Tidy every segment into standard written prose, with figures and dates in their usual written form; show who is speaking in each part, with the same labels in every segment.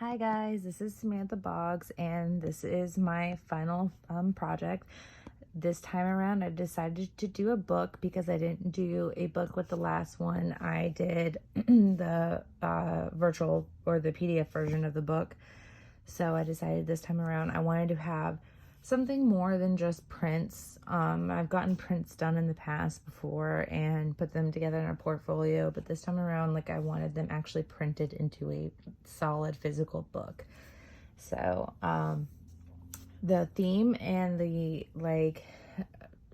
Speaker 1: Hi guys, this is Samantha Boggs and this is my final project. This time around I decided to do a book because I didn't do a book with the last one. I did the virtual or the PDF version of the book. So I decided this time around I wanted to have something more than just prints. I've gotten prints done in the past before and put them together in a portfolio, but this time around, like, I wanted them actually printed into a solid physical book. So the theme and the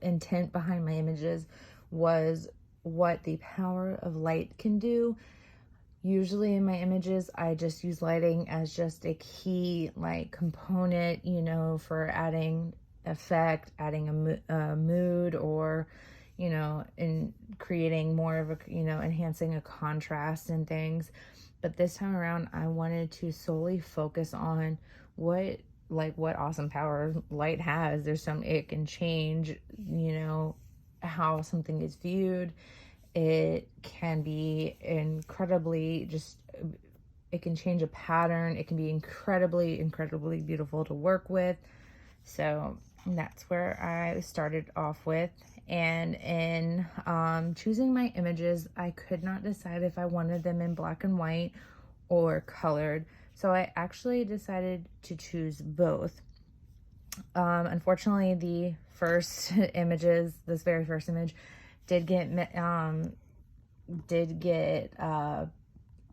Speaker 1: intent behind my images was what the power of light can do. Usually in my images, I just use lighting as just a key component, for adding effect, adding a mood, or, in creating more of a, enhancing a contrast and things. But this time around, I wanted to solely focus on what awesome power light has. It can change, how something is viewed. It can be incredibly it can change a pattern. It can be incredibly beautiful to work with. So that's where I started off with. And in choosing my images, I could not decide if I wanted them in black and white or colored. So I actually decided to choose both. Unfortunately, the first images, this very first image, did get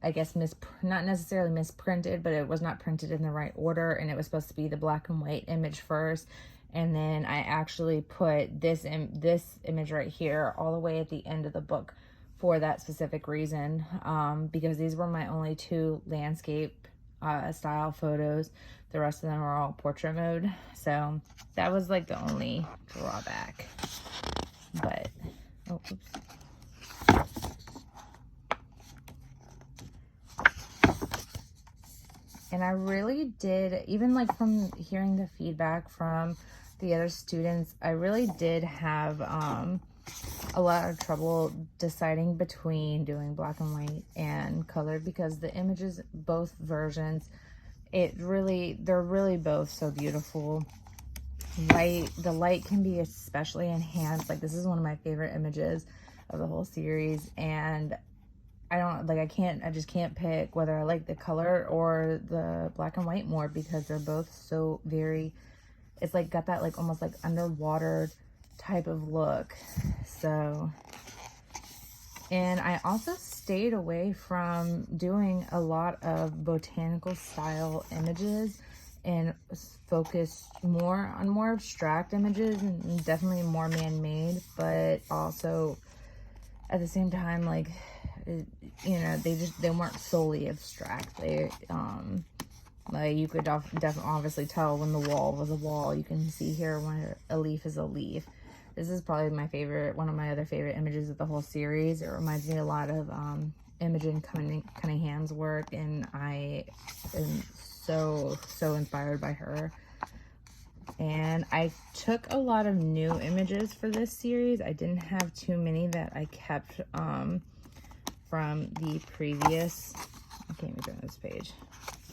Speaker 1: I guess not necessarily misprinted, but it was not printed in the right order, and it was supposed to be the black and white image first, and then I actually put this image right here all the way at the end of the book for that specific reason, because these were my only two landscape style photos. The rest of them are all portrait mode, so that was like the only drawback. But oh, oops. And I really did, even from hearing the feedback from the other students, I really did have a lot of trouble deciding between doing black and white and colored, because the images, both versions, they're really both so beautiful. The light can be especially enhanced. This is one of my favorite images of the whole series, and I just can't pick whether I like the color or the black and white more, because they're both so very, it's got that almost underwater type of look. So, and I also stayed away from doing a lot of botanical style images and focused more on more abstract images, and definitely more man-made, but also at the same time, they weren't solely abstract. They you could obviously tell when the wall was a wall. You can see here when a leaf is a leaf. This is probably one of my other favorite images of the whole series. It reminds me a lot of Imogen Cunningham's work, and I am so inspired by her. And I took a lot of new images for this series. I didn't have too many that I kept from the previous, I can't even turn this page,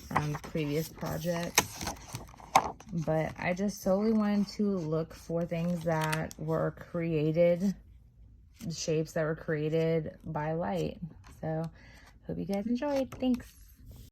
Speaker 1: from the previous projects. But I just solely wanted to look for things that were created, shapes that were created by light. So hope you guys enjoyed. Thanks.